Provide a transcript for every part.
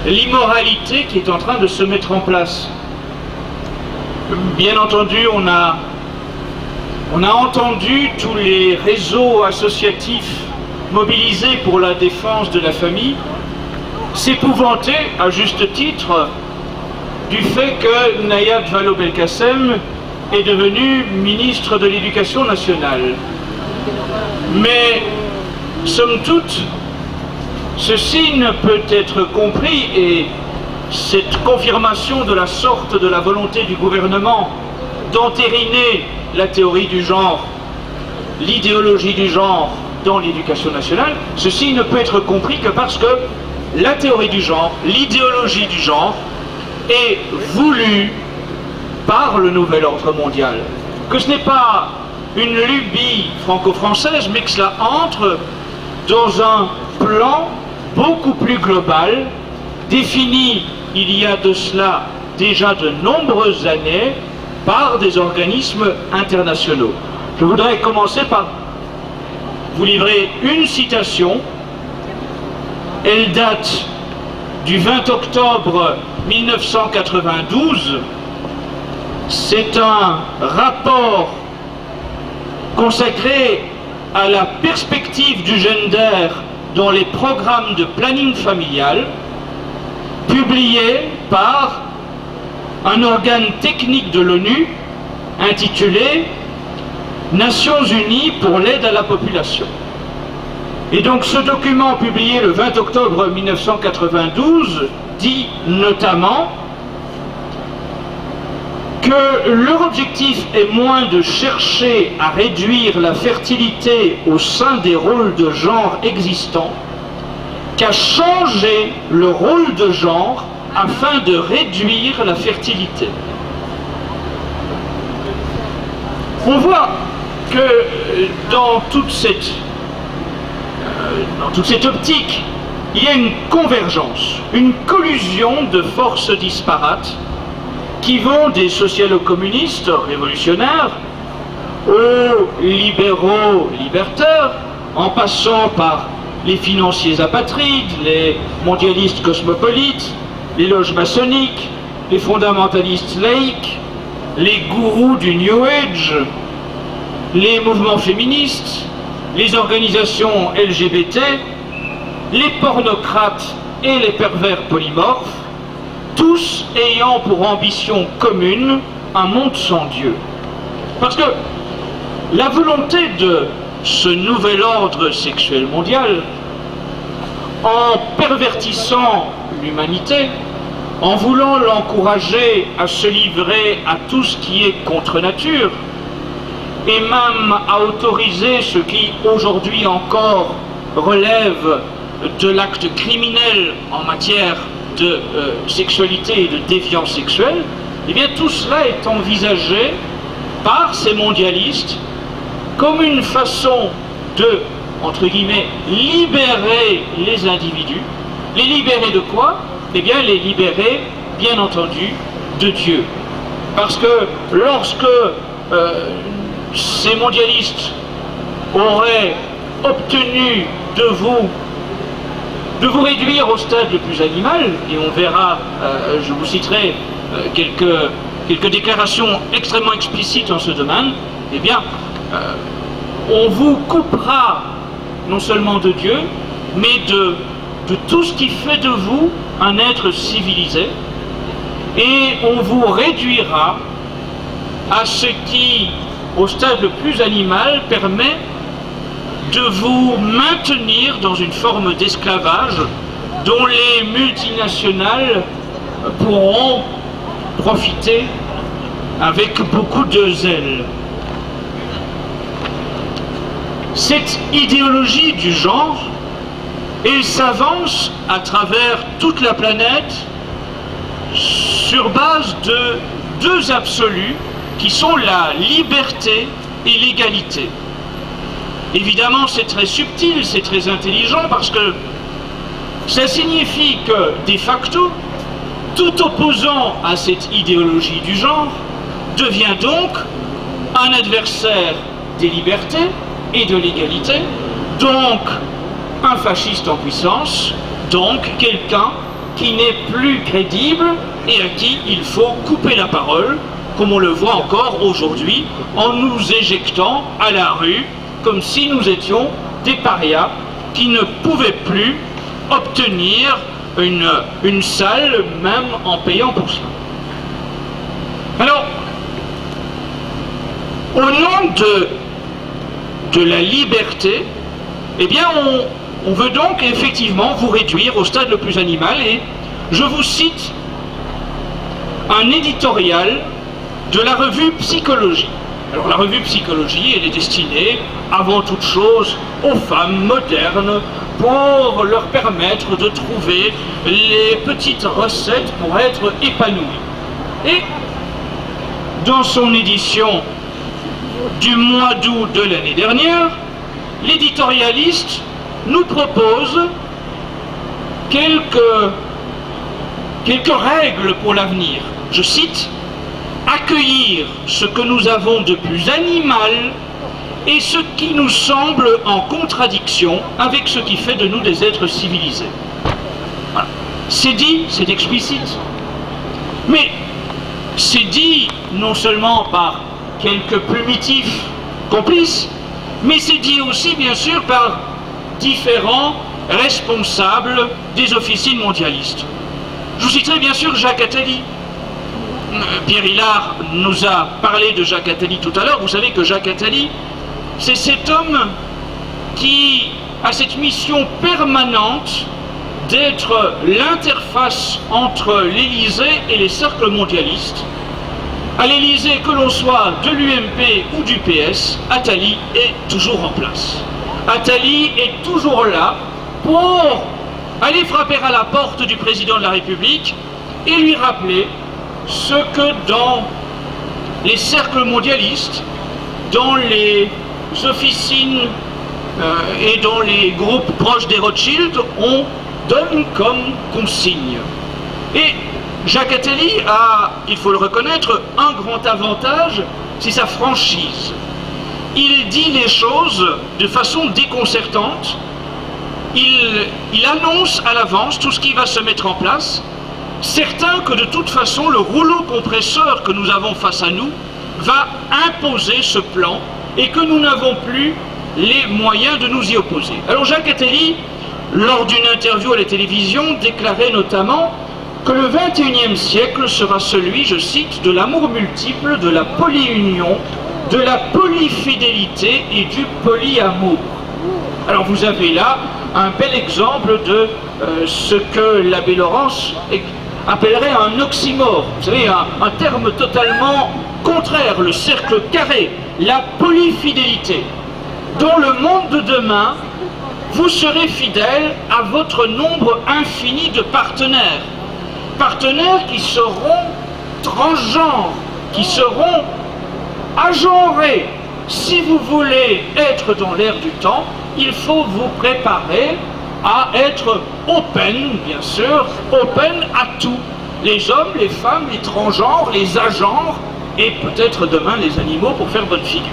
l'immoralité qui est en train de se mettre en place. Bien entendu, on a entendu tous les réseaux associatifs mobilisés pour la défense de la famille s'épouvanter, à juste titre, du fait que Nayab Vallaud-Belkacem est devenu ministre de l'Éducation nationale. Mais, somme toute, ceci ne peut être compris, et cette confirmation de la sorte de la volonté du gouvernement d'entériner la théorie du genre, l'idéologie du genre dans l'éducation nationale, ceci ne peut être compris que parce que la théorie du genre, l'idéologie du genre est voulue par le nouvel ordre mondial. Que ce n'est pas une lubie franco-française, mais que cela entre dans un plan beaucoup plus global, défini il y a de cela déjà de nombreuses années par des organismes internationaux. Je voudrais commencer par vous livrer une citation. Elle date du 20 octobre 1992. C'est un rapport consacré à la perspective du gender dans les programmes de planning familial, publié par un organe technique de l'ONU intitulé Nations Unies pour l'aide à la population. Et donc ce document publié le 20 octobre 1992 dit notamment que leur objectif est moins de chercher à réduire la fertilité au sein des rôles de genre existants qu'à changer le rôle de genre afin de réduire la fertilité. On voit que dans toute cette optique, il y a une convergence, une collusion de forces disparates qui vont des socialo-communistes révolutionnaires aux libéraux libertaires, en passant par les financiers apatrides, les mondialistes cosmopolites, les loges maçonniques, les fondamentalistes laïcs, les gourous du New Age, les mouvements féministes, les organisations LGBT, les pornocrates et les pervers polymorphes, tous ayant pour ambition commune un monde sans Dieu. Parce que la volonté de ce nouvel ordre sexuel mondial, en pervertissant l'humanité, en voulant l'encourager à se livrer à tout ce qui est contre nature, et même à autoriser ce qui aujourd'hui encore relève de l'acte criminel en matière de sexualité et de déviance sexuelle, eh bien tout cela est envisagé par ces mondialistes comme une façon de, entre guillemets, libérer les individus. Les libérer de quoi? Eh bien les libérer, bien entendu, de Dieu. Parce que lorsque ces mondialistes auraient obtenu de vous réduire au stade le plus animal, et on verra, je vous citerai quelques déclarations extrêmement explicites en ce domaine, eh bien, on vous coupera non seulement de Dieu, mais de tout ce qui fait de vous un être civilisé, et on vous réduira à ce qui, au stade le plus animal, permet de vous maintenir dans une forme d'esclavage dont les multinationales pourront profiter avec beaucoup de zèle. Cette idéologie du genre, elle s'avance à travers toute la planète sur base de deux absolus qui sont la liberté et l'égalité. Évidemment, c'est très subtil, c'est très intelligent, parce que ça signifie que, de facto, tout opposant à cette idéologie du genre devient donc un adversaire des libertés et de l'égalité, donc un fasciste en puissance, donc quelqu'un qui n'est plus crédible et à qui il faut couper la parole, comme on le voit encore aujourd'hui, en nous éjectant à la rue, comme si nous étions des parias qui ne pouvaient plus obtenir une salle, même en payant pour cela. Alors, au nom de la liberté, eh bien, on veut donc effectivement vous réduire au stade le plus animal, et je vous cite un éditorial de la revue Psychologie. Alors la revue Psychologie, elle est destinée avant toute chose aux femmes modernes pour leur permettre de trouver les petites recettes pour être épanouies. Et dans son édition du mois d'août de l'année dernière, l'éditorialiste nous propose quelques règles pour l'avenir. Je cite: accueillir ce que nous avons de plus animal et ce qui nous semble en contradiction avec ce qui fait de nous des êtres civilisés. Voilà. C'est dit, c'est explicite. Mais c'est dit non seulement par quelques plumitifs complices, mais c'est dit aussi bien sûr par différents responsables des officines mondialistes. Je vous citerai bien sûr Jacques Attali. Pierre Hillard nous a parlé de Jacques Attali tout à l'heure. Vous savez que Jacques Attali, c'est cet homme qui a cette mission permanente d'être l'interface entre l'Élysée et les cercles mondialistes. À l'Élysée, que l'on soit de l'UMP ou du PS, Attali est toujours en place. Attali est toujours là pour aller frapper à la porte du président de la République et lui rappeler ce que dans les cercles mondialistes, dans les officines et dans les groupes proches des Rothschild, on donne comme consigne. Et Jacques Attali a, il faut le reconnaître, un grand avantage, c'est sa franchise. Il dit les choses de façon déconcertante, il annonce à l'avance tout ce qui va se mettre en place, certain que de toute façon le rouleau compresseur que nous avons face à nous va imposer ce plan et que nous n'avons plus les moyens de nous y opposer. Alors Jacques Attali, lors d'une interview à la télévision, déclarait notamment que le XXIe siècle sera celui, je cite, de l'amour multiple, de la polyunion, de la polyfidélité et du polyamour. Alors vous avez là un bel exemple de ce que l'abbé Laurence appellerait un oxymore. Vous savez, un terme totalement contraire, le cercle carré, la polyfidélité. Dans le monde de demain, vous serez fidèle à votre nombre infini de partenaires. Partenaires qui seront transgenres, qui seront agenrés. Si vous voulez être dans l'air du temps, il faut vous préparer à être open, bien sûr, open à tout. Les hommes, les femmes, les transgenres, les agenres, et peut-être demain les animaux pour faire bonne figure.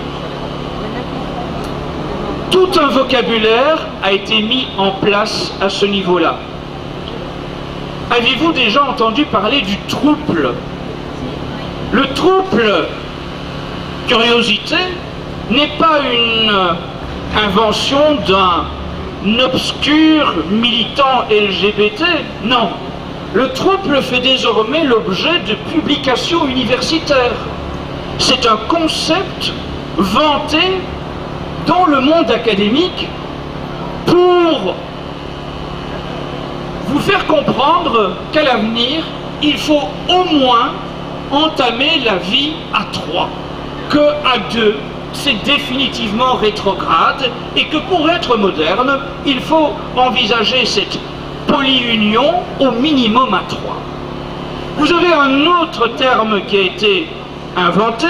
Tout un vocabulaire a été mis en place à ce niveau-là. Avez-vous déjà entendu parler du trouble? Le trouble, curiosité, n'est pas une invention d'un obscur militant LGBT, non. Le trouble fait désormais l'objet de publications universitaires. C'est un concept vanté dans le monde académique pour vous faire comprendre qu'à l'avenir, il faut au moins entamer la vie à trois, que à deux, c'est définitivement rétrograde et que pour être moderne, il faut envisager cette polyunion au minimum à trois. Vous avez un autre terme qui a été inventé,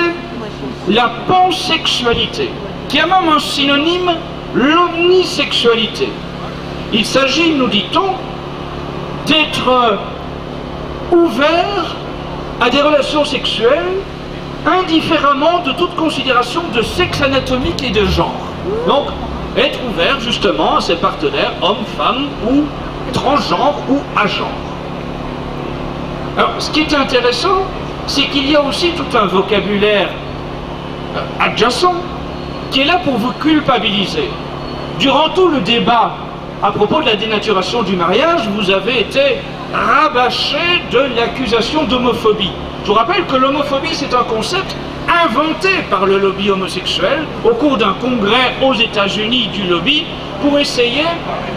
la pansexualité, qui a même un synonyme, l'omnisexualité. Il s'agit, nous dit-on, d'être ouvert à des relations sexuelles indifféremment de toute considération de sexe anatomique et de genre. Donc, être ouvert justement à ses partenaires, hommes, femmes ou transgenres ou agenres. Alors, ce qui est intéressant, c'est qu'il y a aussi tout un vocabulaire adjacent qui est là pour vous culpabiliser. Durant tout le débat à propos de la dénaturation du mariage, vous avez été rabâché de l'accusation d'homophobie. Je vous rappelle que l'homophobie, c'est un concept inventé par le lobby homosexuel au cours d'un congrès aux États-Unis du lobby pour essayer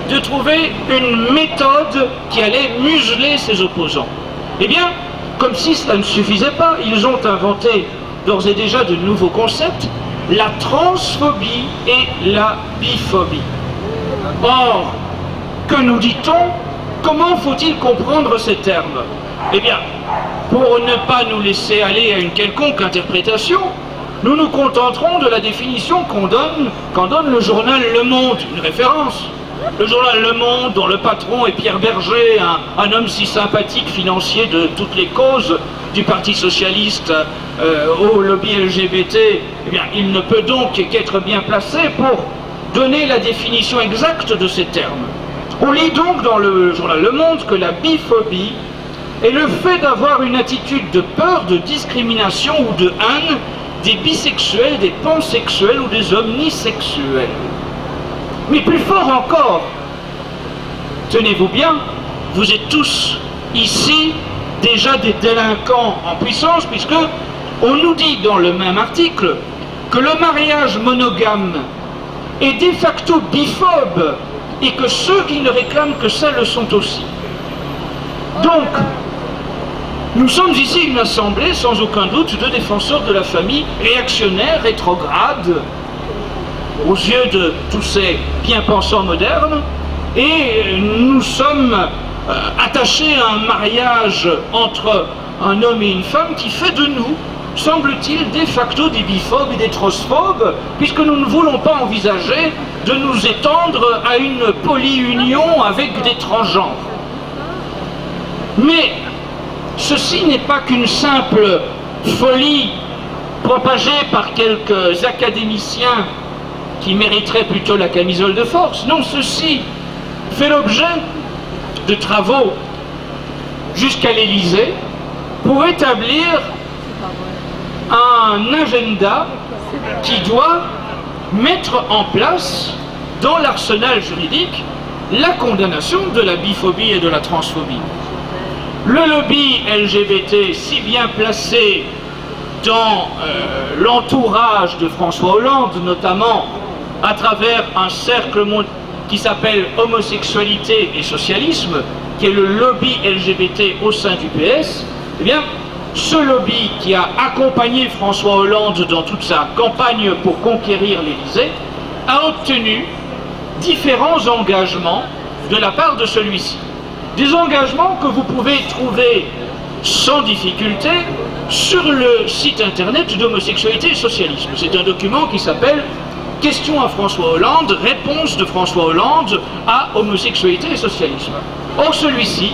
de trouver une méthode qui allait museler ses opposants. Eh bien, comme si cela ne suffisait pas, ils ont inventé d'ores et déjà de nouveaux concepts, la transphobie et la biphobie. Or, que nous dit-on? Comment faut-il comprendre ces termes? Eh bien, pour ne pas nous laisser aller à une quelconque interprétation, nous nous contenterons de la définition qu'en donne le journal Le Monde, une référence. Le journal Le Monde, dont le patron est Pierre Berger, un homme si sympathique, financier de toutes les causes du Parti Socialiste au lobby LGBT, eh bien, il ne peut donc qu'être bien placé pour donner la définition exacte de ces termes. On lit donc dans le journal Le Monde que la biphobie est le fait d'avoir une attitude de peur, de discrimination ou de haine des bisexuels, des pansexuels ou des omnisexuels. Mais plus fort encore, tenez-vous bien, vous êtes tous ici déjà des délinquants en puissance, puisque on nous dit dans le même article que le mariage monogame est de facto biphobe et que ceux qui ne réclament que ça le sont aussi. Donc, nous sommes ici une assemblée sans aucun doute de défenseurs de la famille réactionnaires, rétrogrades, aux yeux de tous ces bien-pensants modernes, et nous sommes attachés à un mariage entre un homme et une femme qui fait de nous, semble-t-il, de facto des biphobes et des transphobes, puisque nous ne voulons pas envisager de nous étendre à une polyunion avec des transgenres. Mais ceci n'est pas qu'une simple folie propagée par quelques académiciens qui mériteraient plutôt la camisole de force. Non, ceci fait l'objet de travaux jusqu'à l'Élysée pour établir un agenda qui doit mettre en place dans l'arsenal juridique la condamnation de la biphobie et de la transphobie. Le lobby LGBT, si bien placé dans l'entourage de François Hollande, notamment à travers un cercle qui s'appelle Homosexualité et Socialisme, qui est le lobby LGBT au sein du PS, eh bien, ce lobby qui a accompagné François Hollande dans toute sa campagne pour conquérir l'Élysée, a obtenu différents engagements de la part de celui-ci. Des engagements que vous pouvez trouver sans difficulté sur le site internet d'Homosexualité et Socialisme. C'est un document qui s'appelle « Question à François Hollande, réponse de François Hollande à Homosexualité et Socialisme ». Or celui-ci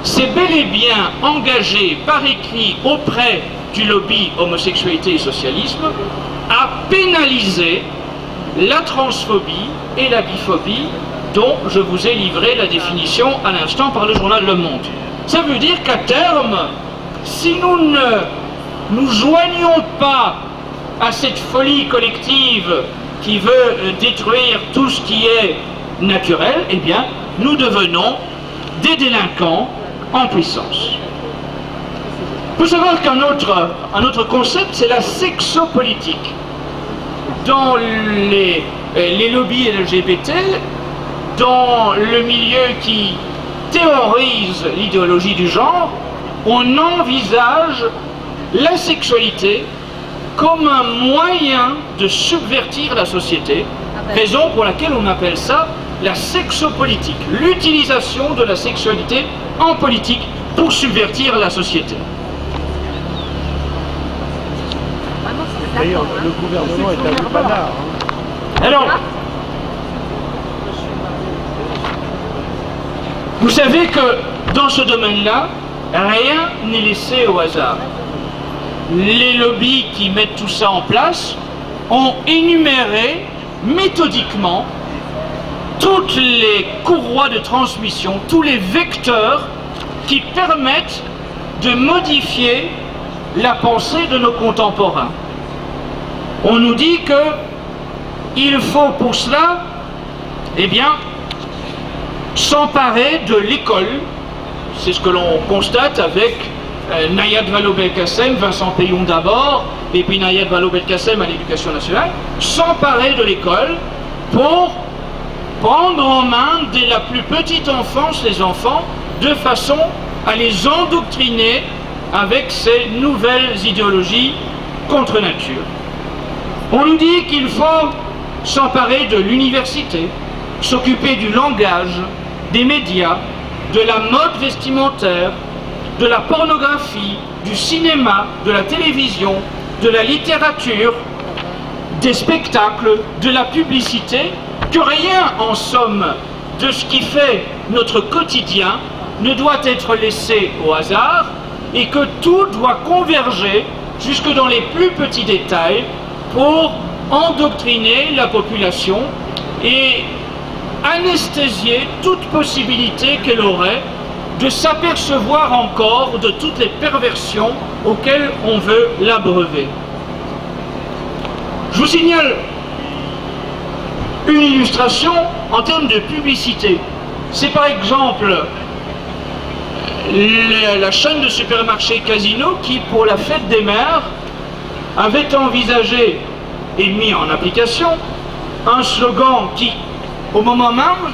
s'est bel et bien engagé par écrit auprès du lobby Homosexualité et Socialisme à pénaliser la transphobie et la biphobie dont je vous ai livré la définition à l'instant par le journal Le Monde. Ça veut dire qu'à terme, si nous ne nous joignons pas à cette folie collective qui veut détruire tout ce qui est naturel, eh bien, nous devenons des délinquants en puissance. Il faut savoir qu'un autre concept, c'est la sexopolitique. Dans les lobbies LGBT, dans le milieu qui théorise l'idéologie du genre, on envisage la sexualité comme un moyen de subvertir la société, raison pour laquelle on appelle ça la sexopolitique, l'utilisation de la sexualité en politique pour subvertir la société. D'ailleurs, le gouvernement est un lupanard. Alors, vous savez que dans ce domaine-là, rien n'est laissé au hasard. Les lobbies qui mettent tout ça en place ont énuméré méthodiquement toutes les courroies de transmission, tous les vecteurs qui permettent de modifier la pensée de nos contemporains. On nous dit que il faut pour cela, eh bien, s'emparer de l'école. C'est ce que l'on constate avec Nayat Vallaud-Belkacem, Vincent Payon d'abord, et puis Nayat Vallaud-Belkacem à l'Éducation nationale, s'emparer de l'école pour prendre en main dès la plus petite enfance les enfants, de façon à les endoctriner avec ces nouvelles idéologies contre nature. On nous dit qu'il faut s'emparer de l'université, s'occuper du langage, des médias, de la mode vestimentaire, de la pornographie, du cinéma, de la télévision, de la littérature, des spectacles, de la publicité, que rien, en somme, de ce qui fait notre quotidien ne doit être laissé au hasard et que tout doit converger jusque dans les plus petits détails pour endoctriner la population et anesthésier toute possibilité qu'elle aurait de s'apercevoir encore de toutes les perversions auxquelles on veut l'abreuver. Je vous signale une illustration en termes de publicité. C'est par exemple la chaîne de supermarchés Casino qui, pour la fête des mères, avait envisagé et mis en application un slogan qui, au moment même,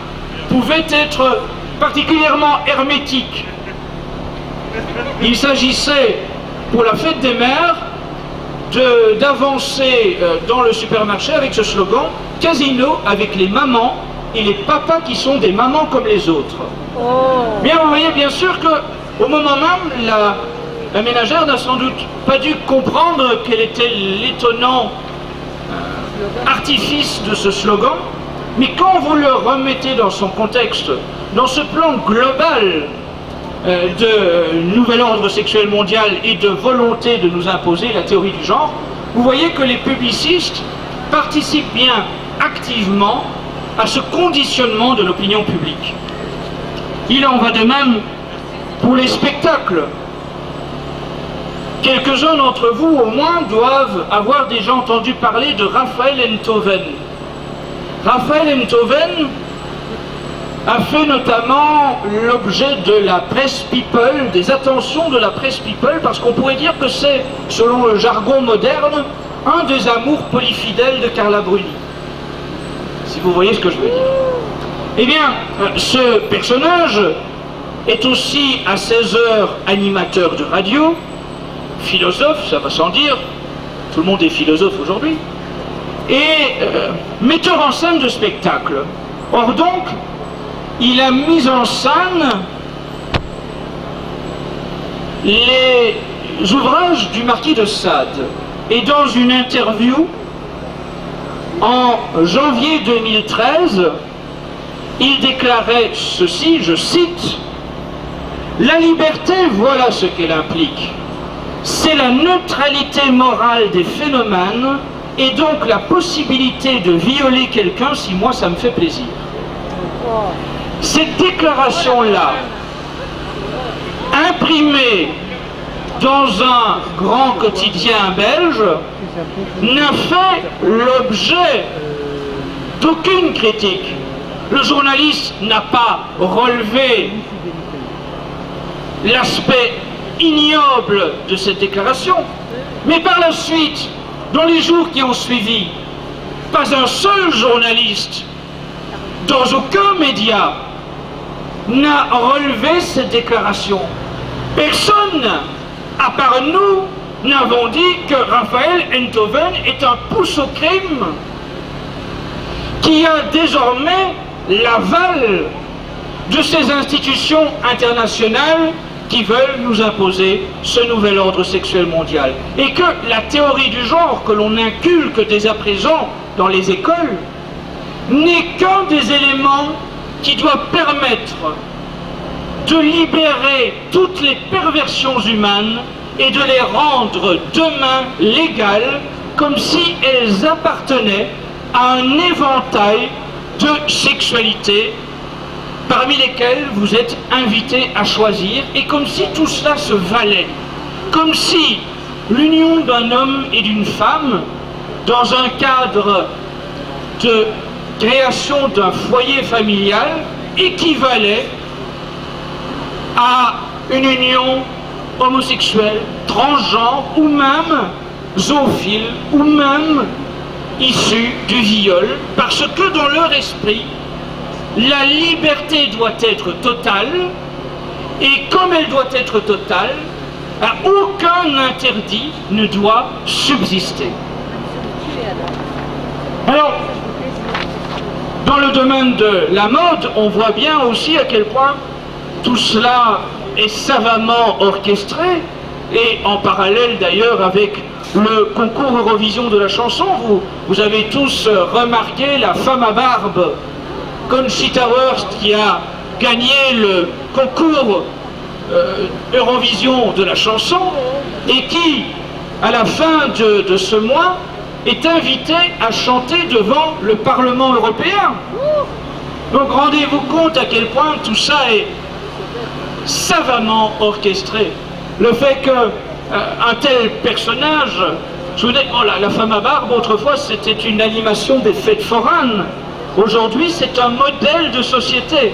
pouvait être particulièrement hermétique. Il s'agissait, pour la fête des mères, d'avancer dans le supermarché avec ce slogan « Casino avec les mamans et les papas qui sont des mamans comme les autres ». Bien, vous voyez bien sûr qu'au moment même, la ménagère n'a sans doute pas dû comprendre quel était l'étonnant artifice de ce slogan, mais quand vous le remettez dans son contexte, dans ce plan global de nouvel ordre sexuel mondial et de volonté de nous imposer la théorie du genre, vous voyez que les publicistes participent bien activement à ce conditionnement de l'opinion publique. Il en va de même pour les spectacles. Quelques-uns d'entre vous, au moins, doivent avoir déjà entendu parler de Raphaël Enthoven. Raphaël Enthoven a fait notamment l'objet de la presse people, des attentions de la presse people, parce qu'on pourrait dire que c'est, selon le jargon moderne, un des amours polyfidèles de Carla Bruni. Si vous voyez ce que je veux dire. Eh bien, ce personnage est aussi à 16 heures animateur de radio, philosophe, ça va sans dire, tout le monde est philosophe aujourd'hui, et metteur en scène de spectacle. Or donc, il a mis en scène les ouvrages du marquis de Sade. Et dans une interview, en janvier 2013, il déclarait ceci, je cite, « La liberté, voilà ce qu'elle implique. C'est la neutralité morale des phénomènes et donc la possibilité de violer quelqu'un si moi ça me fait plaisir. » Cette déclaration-là, imprimée dans un grand quotidien belge, n'a fait l'objet d'aucune critique. Le journaliste n'a pas relevé l'aspect ignoble de cette déclaration, mais par la suite, dans les jours qui ont suivi, pas un seul journaliste, dans aucun média, n'a relevé cette déclaration. Personne, à part nous, n'avons dit que Raphaël Enthoven est un pouce au crime qui a désormais l'aval de ces institutions internationales qui veulent nous imposer ce nouvel ordre sexuel mondial. Et que la théorie du genre que l'on inculque dès à présent dans les écoles n'est qu'un des éléments qui doit permettre de libérer toutes les perversions humaines et de les rendre demain légales, comme si elles appartenaient à un éventail de sexualité parmi lesquels vous êtes invités à choisir, et comme si tout cela se valait, comme si l'union d'un homme et d'une femme, dans un cadre de création d'un foyer familial, équivalait à une union homosexuelle, transgenre, ou même zoophile, ou même issue du viol, parce que dans leur esprit, la liberté doit être totale, et comme elle doit être totale, aucun interdit ne doit subsister. Alors, dans le domaine de la mode, on voit bien aussi à quel point tout cela est savamment orchestré, et en parallèle d'ailleurs avec le concours Eurovision de la chanson, vous avez tous remarqué la femme à barbe Conchita Wurst qui a gagné le concours Eurovision de la chanson et qui, à la fin de ce mois, est invitée à chanter devant le Parlement européen. Donc rendez-vous compte à quel point tout ça est savamment orchestré. Le fait qu'un tel personnage, je vous dis, oh là, la femme à barbe, autrefois c'était une animation des fêtes foraines. Aujourd'hui c'est un modèle de société.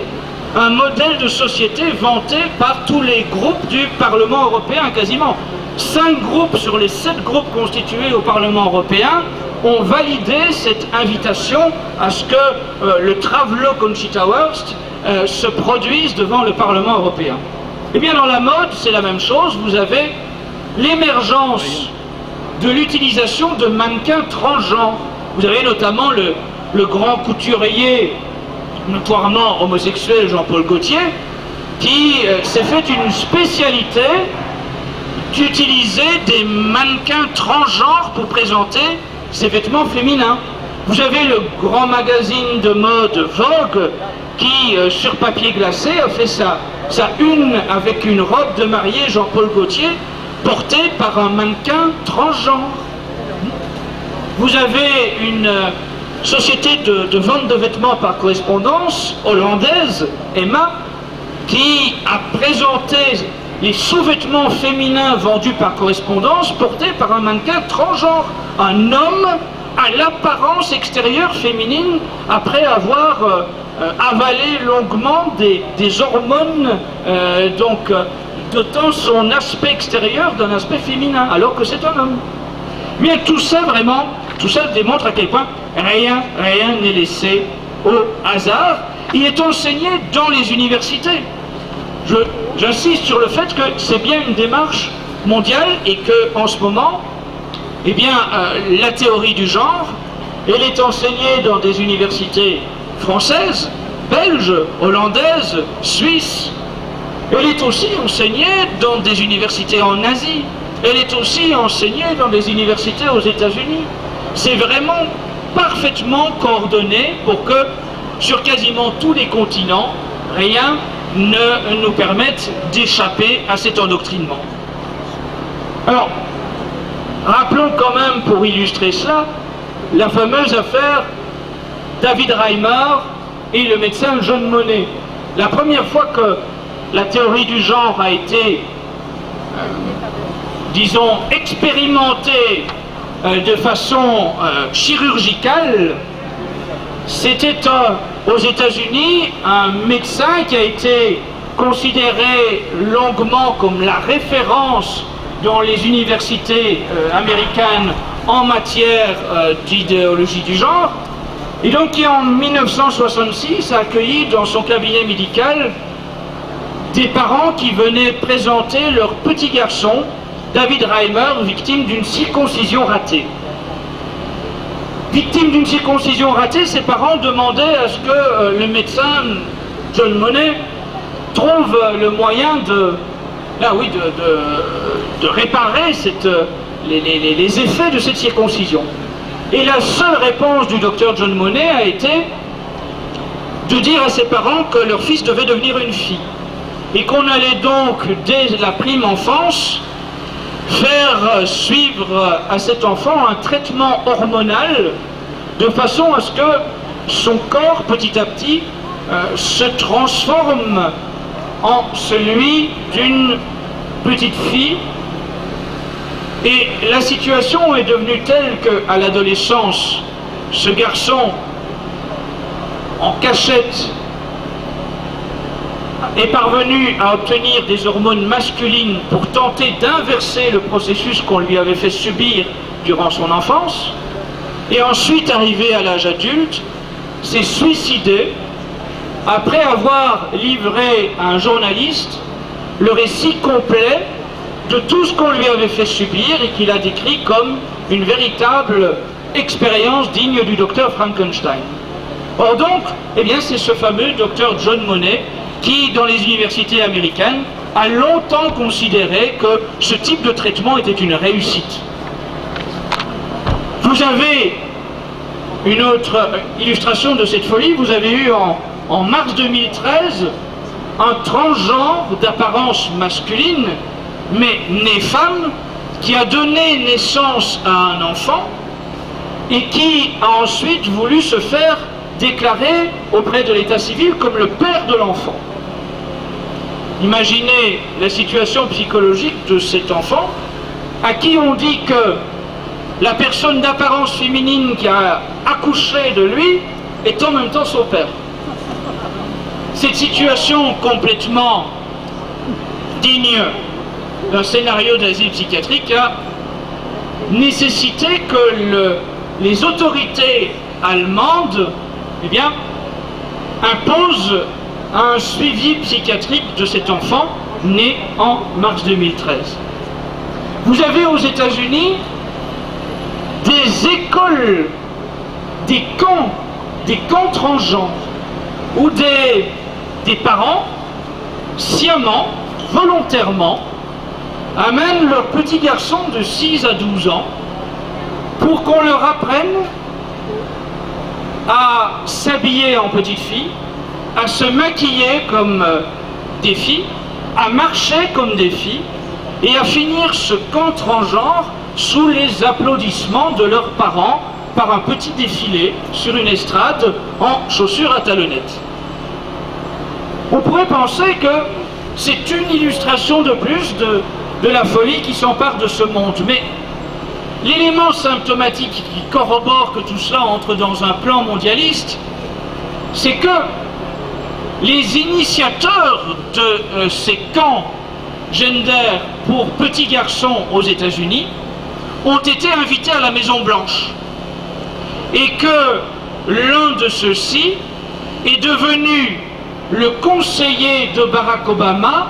Un modèle de société vanté par tous les groupes du Parlement européen, quasiment. 5 groupes sur les 7 groupes constitués au Parlement européen ont validé cette invitation à ce que le travelot Conchita Wurst se produise devant le Parlement européen. Eh bien dans la mode, c'est la même chose, vous avez l'émergence de l'utilisation de mannequins transgenres. Vous avez notamment le grand couturier notoirement homosexuel Jean-Paul Gaultier, qui s'est fait une spécialité d'utiliser des mannequins transgenres pour présenter ses vêtements féminins. Vous avez le grand magazine de mode Vogue qui, sur papier glacé, a fait sa une avec une robe de mariée Jean-Paul Gaultier portée par un mannequin transgenre. Vous avez une société de vente de vêtements par correspondance hollandaise, Emma, qui a présenté les sous-vêtements féminins vendus par correspondance portés par un mannequin transgenre, un homme à l'apparence extérieure féminine après avoir avalé longuement des hormones dotant son aspect extérieur d'un aspect féminin alors que c'est un homme. Mais tout ça vraiment, tout ça démontre à quel point rien n'est laissé au hasard. Il est enseigné dans les universités. J'insiste sur le fait que c'est bien une démarche mondiale et qu'en ce moment, eh bien, la théorie du genre, elle est enseignée dans des universités françaises, belges, hollandaises, suisses. Elle est aussi enseignée dans des universités en Asie. Elle est aussi enseignée dans des universités aux États-Unis. C'est vraiment parfaitement coordonné pour que, sur quasiment tous les continents, rien ne nous permette d'échapper à cet endoctrinement. Alors, rappelons quand même, pour illustrer cela, la fameuse affaire David Reimer et le médecin John Monnet. La première fois que la théorie du genre a été, disons, expérimentée de façon chirurgicale, c'était aux États-Unis un médecin qui a été considéré longuement comme la référence dans les universités américaines en matière d'idéologie du genre, et donc qui en 1966 a accueilli dans son cabinet médical des parents qui venaient présenter leur petit garçon, David Reimer, victime d'une circoncision ratée. Victime d'une circoncision ratée, ses parents demandaient à ce que le médecin John Monnet trouve le moyen de réparer les effets de cette circoncision. Et la seule réponse du docteur John Monnet a été de dire à ses parents que leur fils devait devenir une fille. Et qu'on allait donc, dès la prime enfance, faire suivre à cet enfant un traitement hormonal de façon à ce que son corps, petit à petit, se transforme en celui d'une petite fille. Et la situation est devenue telle qu'à l'adolescence, ce garçon, en cachette, est parvenu à obtenir des hormones masculines pour tenter d'inverser le processus qu'on lui avait fait subir durant son enfance, et ensuite, arrivé à l'âge adulte, s'est suicidé après avoir livré à un journaliste le récit complet de tout ce qu'on lui avait fait subir et qu'il a décrit comme une véritable expérience digne du docteur Frankenstein. Or donc, eh bien, c'est ce fameux docteur John Monnet qui, dans les universités américaines, a longtemps considéré que ce type de traitement était une réussite. Vous avez une autre illustration de cette folie. Vous avez eu en mars 2013 un transgenre d'apparence masculine, mais né femme, qui a donné naissance à un enfant et qui a ensuite voulu se faire déclarer auprès de l'état civil comme le père de l'enfant. Imaginez la situation psychologique de cet enfant à qui on dit que la personne d'apparence féminine qui a accouché de lui est en même temps son père. Cette situation complètement digne d'un scénario d'asile psychiatrique a nécessité que les autorités allemandes, eh bien, imposent un suivi psychiatrique de cet enfant né en mars 2013. Vous avez aux États-Unis des écoles, des camps transgenres, où des parents, sciemment, volontairement, amènent leur petit garçon de 6 à 12 ans pour qu'on leur apprenne à s'habiller en petite fille, à se maquiller comme des filles, à marcher comme des filles, et à finir ce camp transgenre sous les applaudissements de leurs parents par un petit défilé sur une estrade en chaussures à talonnettes. On pourrait penser que c'est une illustration de plus de la folie qui s'empare de ce monde, mais l'élément symptomatique qui corrobore que tout cela entre dans un plan mondialiste, c'est que les initiateurs de ces camps gender pour petits garçons aux États-Unis ont été invités à la Maison Blanche et que l'un de ceux-ci est devenu le conseiller de Barack Obama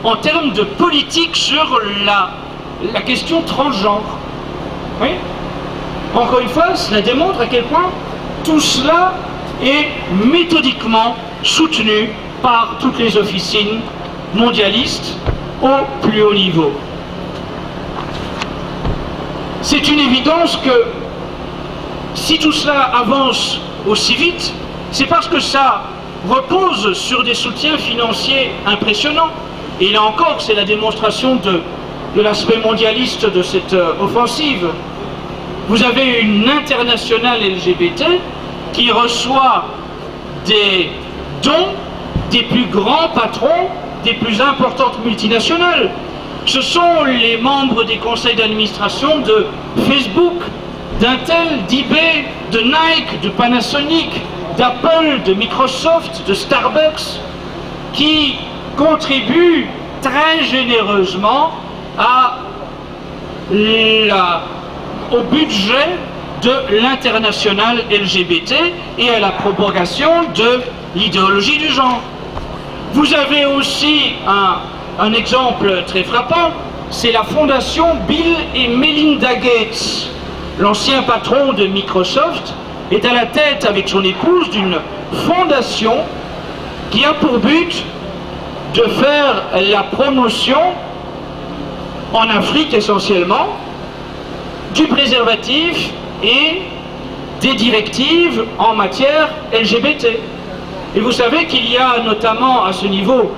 en termes de politique sur la question transgenre. Oui. Encore une fois, cela démontre à quel point tout cela est méthodiquement soutenu par toutes les officines mondialistes au plus haut niveau. C'est une évidence que si tout cela avance aussi vite, c'est parce que ça repose sur des soutiens financiers impressionnants. Et là encore, c'est la démonstration de l'aspect mondialiste de cette offensive. Vous avez une internationale LGBT qui reçoit des dons des plus grands patrons, des plus importantes multinationales. Ce sont les membres des conseils d'administration de Facebook, d'Intel, d'eBay, de Nike, de Panasonic, d'Apple, de Microsoft, de Starbucks, qui contribuent très généreusement au budget de l'international LGBT et à la propagation de l'idéologie du genre. Vous avez aussi un exemple très frappant, c'est la fondation Bill et Melinda Gates. L'ancien patron de Microsoft est à la tête avec son épouse d'une fondation qui a pour but de faire la promotion, en Afrique essentiellement, du préservatif et des directives en matière LGBT. Et vous savez qu'il y a notamment à ce niveau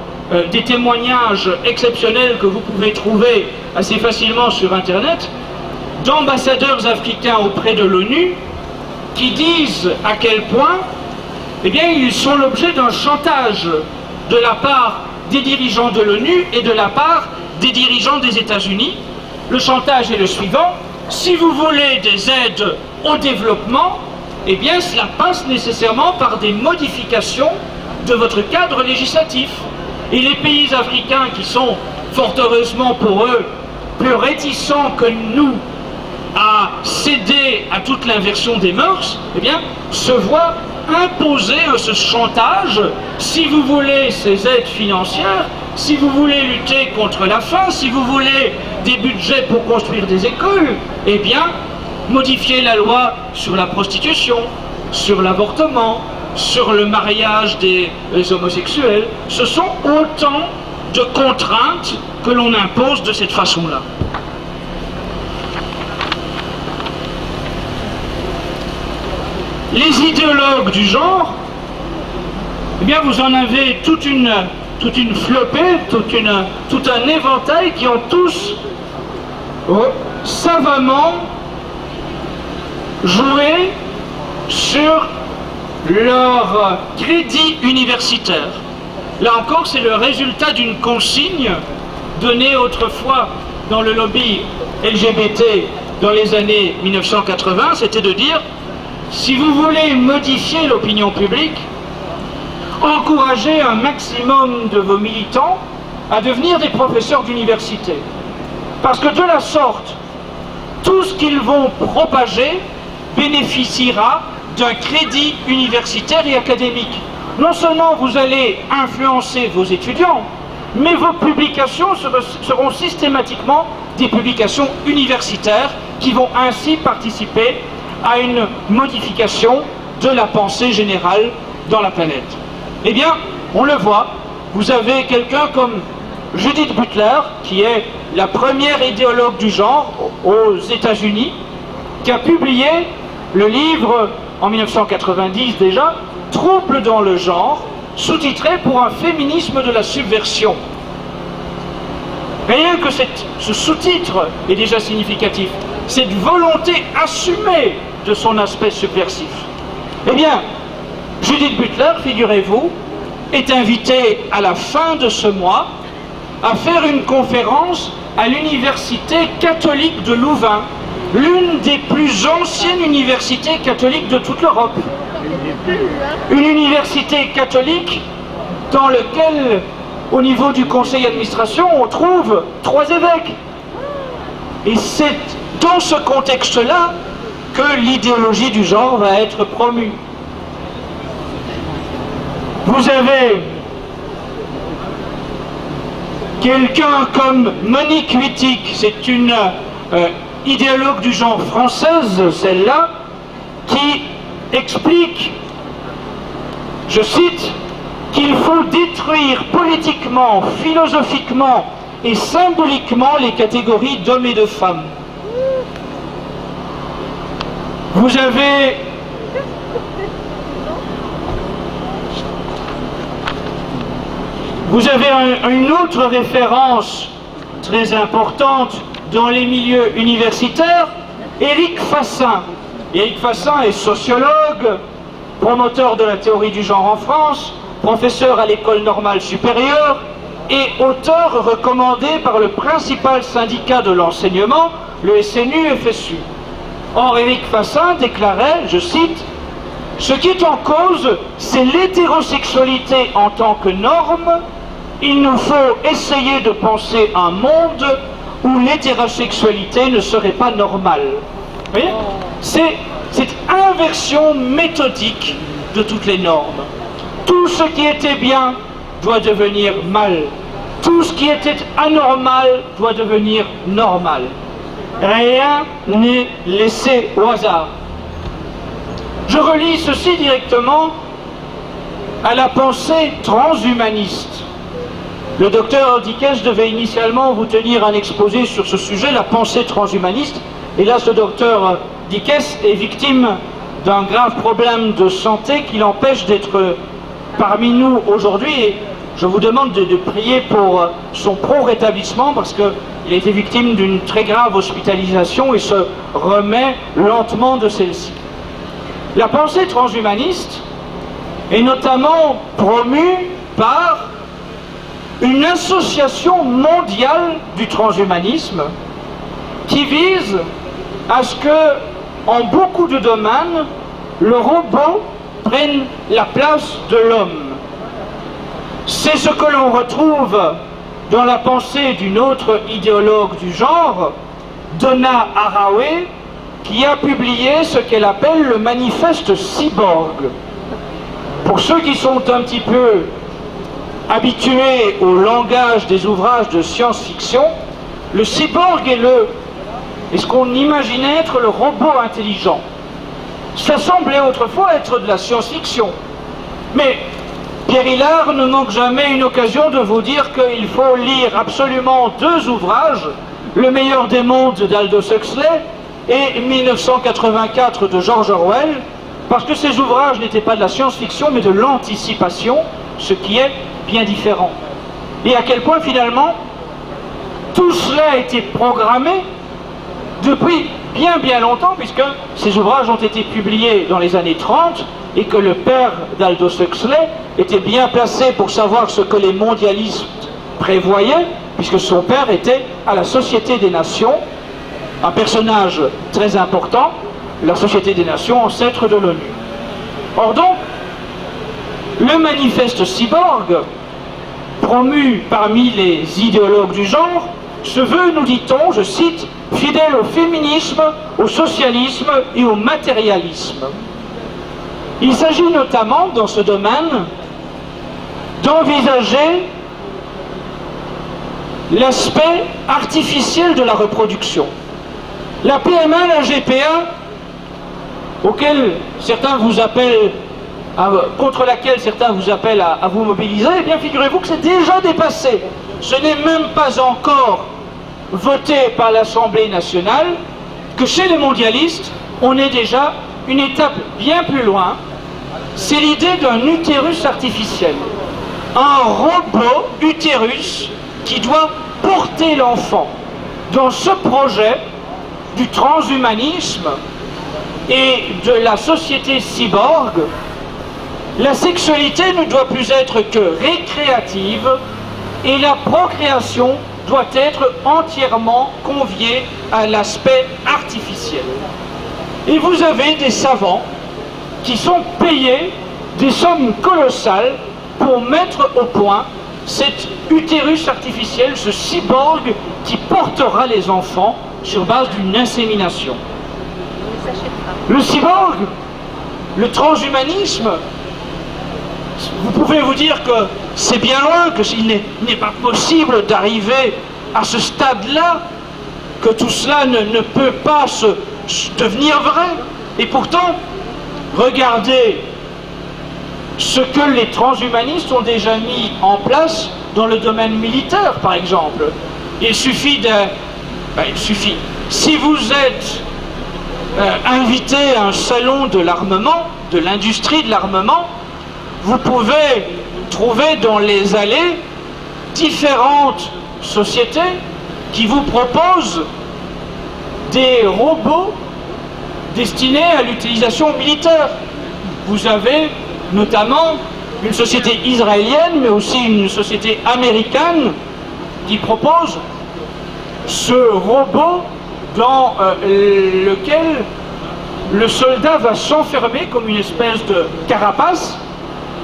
des témoignages exceptionnels que vous pouvez trouver assez facilement sur Internet d'ambassadeurs africains auprès de l'ONU qui disent à quel point eh bien, ils sont l'objet d'un chantage de la part des dirigeants de l'ONU et de la part des dirigeants des États-Unis. Le chantage est le suivant: si vous voulez des aides au développement, eh bien, cela passe nécessairement par des modifications de votre cadre législatif. Et les pays africains, qui sont fort heureusement pour eux plus réticents que nous à céder à toute l'inversion des mœurs, eh bien, se voient imposer ce chantage. Si vous voulez ces aides financières, si vous voulez lutter contre la faim, si vous voulez des budgets pour construire des écoles, eh bien, modifiez la loi sur la prostitution, sur l'avortement, sur le mariage des homosexuels. Ce sont autant de contraintes que l'on impose de cette façon-là. Les idéologues du genre, eh bien, vous en avez toute une flopée, tout un éventail qui ont tous savamment joué sur leur crédit universitaire. Là encore, c'est le résultat d'une consigne donnée autrefois dans le lobby LGBT dans les années 1980, c'était de dire: si vous voulez modifier l'opinion publique, encouragez un maximum de vos militants à devenir des professeurs d'université. Parce que de la sorte, tout ce qu'ils vont propager bénéficiera d'un crédit universitaire et académique. Non seulement vous allez influencer vos étudiants, mais vos publications seront systématiquement des publications universitaires qui vont ainsi participer à une modification de la pensée générale dans la planète. Eh bien, on le voit, vous avez quelqu'un comme Judith Butler, qui est la première idéologue du genre aux États-Unis, qui a publié le livre en 1990 déjà, Troubles dans le genre, sous-titré pour un féminisme de la subversion. Rien que ce sous-titre est déjà significatif. Cette volonté assumée de son aspect subversif. Eh bien, Judith Butler, figurez-vous, est invitée à la fin de ce mois à faire une conférence à l'Université catholique de Louvain, l'une des plus anciennes universités catholiques de toute l'Europe. Une université catholique dans laquelle, au niveau du conseil d'administration, on trouve 3 évêques. Et c'est dans ce contexte-là que l'idéologie du genre va être promue. Vous avez quelqu'un comme Monique Wittig, c'est une idéologue du genre française, celle-là, qui explique, je cite, qu'il faut détruire politiquement, philosophiquement et symboliquement les catégories d'hommes et de femmes. Vous avez une autre référence très importante dans les milieux universitaires, Éric Fassin. Éric Fassin est sociologue, promoteur de la théorie du genre en France, professeur à l'École normale supérieure et auteur recommandé par le principal syndicat de l'enseignement, le SNU-FSU. Or, Éric Fassin déclarait, je cite, « Ce qui est en cause, c'est l'hétérosexualité en tant que norme. Il nous faut essayer de penser un monde où l'hétérosexualité ne serait pas normale. » Vous voyez ? C'est cette inversion méthodique de toutes les normes. Tout ce qui était bien doit devenir mal. Tout ce qui était anormal doit devenir normal. Rien n'est laissé au hasard. Je relie ceci directement à la pensée transhumaniste. Le docteur Dickès devait initialement vous tenir un exposé sur ce sujet, la pensée transhumaniste. Et là, ce docteur Dickès est victime d'un grave problème de santé qui l'empêche d'être parmi nous aujourd'hui. Et je vous demande de prier pour son pro-rétablissement parce qu'il a été victime d'une très grave hospitalisation et se remet lentement de celle-ci. La pensée transhumaniste est notamment promu par une association mondiale du transhumanisme qui vise à ce que, en beaucoup de domaines, le robot prenne la place de l'homme. C'est ce que l'on retrouve dans la pensée d'une autre idéologue du genre, Donna Haraway, qui a publié ce qu'elle appelle le manifeste cyborg. Pour ceux qui sont un petit peu habitués au langage des ouvrages de science-fiction, le cyborg est ce qu'on imaginait être le robot intelligent. Ça semblait autrefois être de la science-fiction. Mais Pierre Hillard ne manque jamais une occasion de vous dire qu'il faut lire absolument deux ouvrages, Le meilleur des mondes d'Aldous Huxley et 1984 de George Orwell, parce que ces ouvrages n'étaient pas de la science-fiction mais de l'anticipation, ce qui est bien différent. Et à quel point finalement tout cela a été programmé depuis bien longtemps, puisque ces ouvrages ont été publiés dans les années 30 et que le père d'Aldous Huxley était bien placé pour savoir ce que les mondialistes prévoyaient, puisque son père était à la Société des Nations, un personnage très important, la Société des Nations, ancêtre de l'ONU. Or donc, le manifeste cyborg, promu parmi les idéologues du genre, se veut, nous dit-on, je cite, fidèle au féminisme, au socialisme et au matérialisme. Il s'agit notamment, dans ce domaine, d'envisager l'aspect artificiel de la reproduction. La PMA, la GPA, auquel certains vous appellent, contre laquelle certains vous appellent à vous mobiliser, eh bien figurez-vous que c'est déjà dépassé. Ce n'est même pas encore voté par l'Assemblée nationale, que chez les mondialistes, on est déjà une étape bien plus loin. C'est l'idée d'un utérus artificiel. Un robot utérus qui doit porter l'enfant. Dans ce projet du transhumanisme et de la société cyborg, la sexualité ne doit plus être que récréative et la procréation doit être entièrement conviée à l'aspect artificiel. Et vous avez des savants qui sont payés des sommes colossales pour mettre au point cet utérus artificiel, ce cyborg qui portera les enfants sur base d'une insémination. Le cyborg, le transhumanisme, vous pouvez vous dire que c'est bien loin, qu'il n'est pas possible d'arriver à ce stade-là, que tout cela ne peut pas devenir vrai. Et pourtant, regardez ce que les transhumanistes ont déjà mis en place dans le domaine militaire, par exemple. Il suffit si vous êtes invité à un salon de l'armement, de l'industrie de l'armement, vous pouvez trouver dans les allées différentes sociétés qui vous proposent des robots destinés à l'utilisation militaire. Vous avez notamment une société israélienne, mais aussi une société américaine qui propose ce robot dans lequel le soldat va s'enfermer comme une espèce de carapace,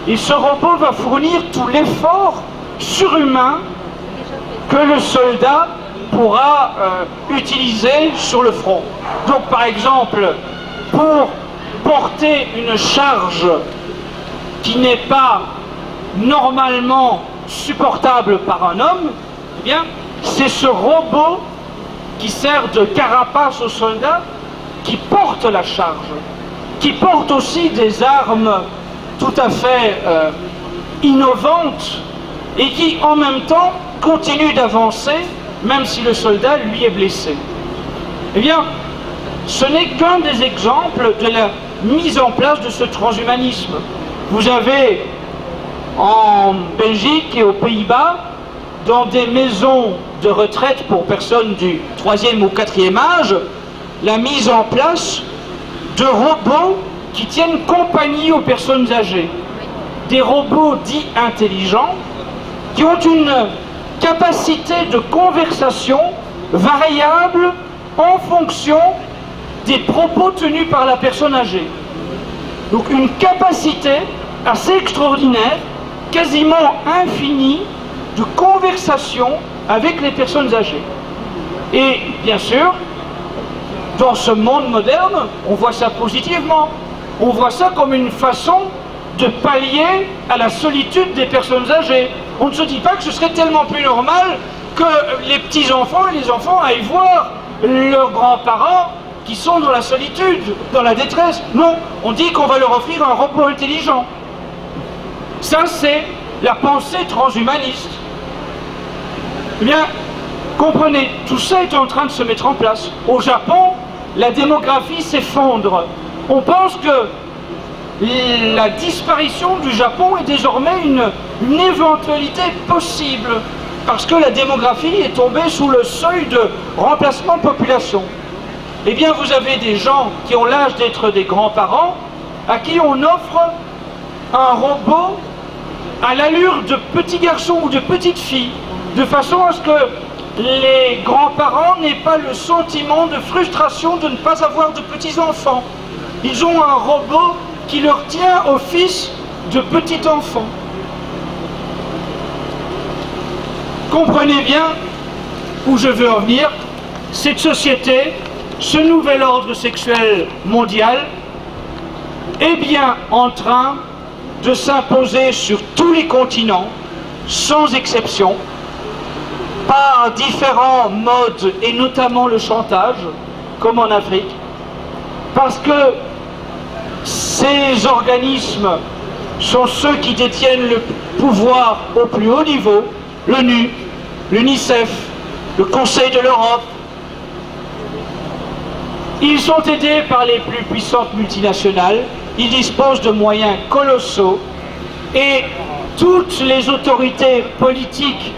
et ce robot va fournir tout l'effort surhumain que le soldat pourra utiliser sur le front. Donc par exemple, pour porter une charge qui n'est pas normalement supportable par un homme, eh bien, c'est ce robot qui sert de carapace au soldat qui porte la charge, qui porte aussi des armes tout à fait innovantes et qui en même temps continue d'avancer même si le soldat lui est blessé. Eh bien, ce n'est qu'un des exemples de la mise en place de ce transhumanisme. Vous avez en Belgique et aux Pays-Bas, dans des maisons de retraite pour personnes du 3e ou 4e âge, la mise en place de robots qui tiennent compagnie aux personnes âgées. des robots dits intelligents qui ont une capacité de conversation variable en fonction des propos tenus par la personne âgée. Donc une capacité assez extraordinaire, quasiment infinie, de conversation avec les personnes âgées. Et bien sûr, dans ce monde moderne, on voit ça positivement. On voit ça comme une façon de pallier à la solitude des personnes âgées. On ne se dit pas que ce serait tellement plus normal que les petits-enfants et les enfants aillent voir leurs grands-parents qui sont dans la solitude, dans la détresse. Non, on dit qu'on va leur offrir un robot intelligent. Ça, c'est la pensée transhumaniste. Eh bien, comprenez, tout ça est en train de se mettre en place. Au Japon, la démographie s'effondre. On pense que la disparition du Japon est désormais une éventualité possible parce que la démographie est tombée sous le seuil de remplacement de population. Eh bien, vous avez des gens qui ont l'âge d'être des grands-parents à qui on offre un robot à l'allure de petits garçons ou de petites filles, de façon à ce que les grands-parents n'aient pas le sentiment de frustration de ne pas avoir de petits-enfants. Ils ont un robot qui leur tient office de petit-enfant. Comprenez bien où je veux en venir. Cette société, ce nouvel ordre sexuel mondial est bien en train de s'imposer sur tous les continents, sans exception, par différents modes, et notamment le chantage, comme en Afrique, parce que ces organismes sont ceux qui détiennent le pouvoir au plus haut niveau, l'ONU, l'UNICEF, le Conseil de l'Europe. Ils sont aidés par les plus puissantes multinationales, ils disposent de moyens colossaux et toutes les autorités politiques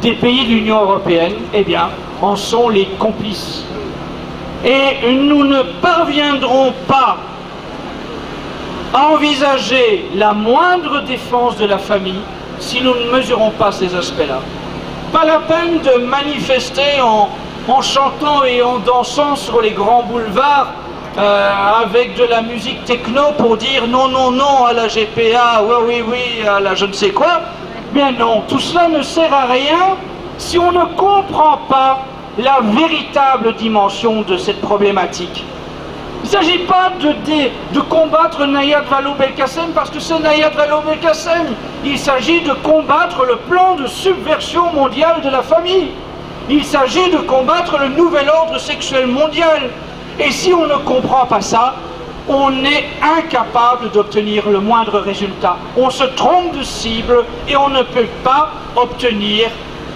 des pays de l'Union européenne, eh bien, en sont les complices. Et nous ne parviendrons pas à envisager la moindre défense de la famille si nous ne mesurons pas ces aspects-là. Pas la peine de manifester en chantant et en dansant sur les grands boulevards avec de la musique techno pour dire non, non, non à la GPA, oui, oui, oui, à la je ne sais quoi. Bien non, tout cela ne sert à rien si on ne comprend pas la véritable dimension de cette problématique. Il ne s'agit pas de combattre Nayab Vallaud-Belkacem parce que c'est Nayab Vallaud-Belkacem. Il s'agit de combattre le plan de subversion mondiale de la famille. Il s'agit de combattre le nouvel ordre sexuel mondial. Et si on ne comprend pas ça, on est incapable d'obtenir le moindre résultat. On se trompe de cible et on ne peut pas obtenir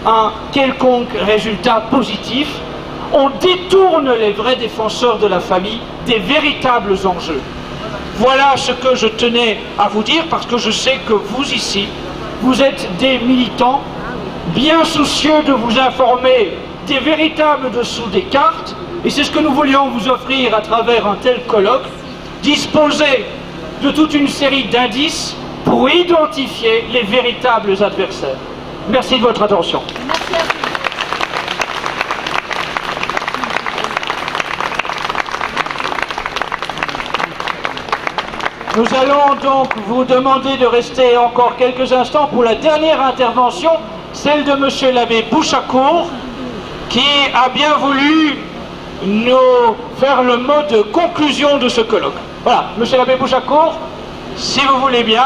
un quelconque résultat positif. On détourne les vrais défenseurs de la famille des véritables enjeux. Voilà ce que je tenais à vous dire parce que je sais que vous ici, vous êtes des militants bien soucieux de vous informer des véritables dessous des cartes et c'est ce que nous voulions vous offrir à travers un tel colloque, disposer de toute une série d'indices pour identifier les véritables adversaires. Merci de votre attention. Merci à vous. Nous allons donc vous demander de rester encore quelques instants pour la dernière intervention, celle de monsieur l'abbé Bouchakour, qui a bien voulu nous faire le mot de conclusion de ce colloque. Voilà, monsieur l'abbé Bouchakour, si vous voulez bien,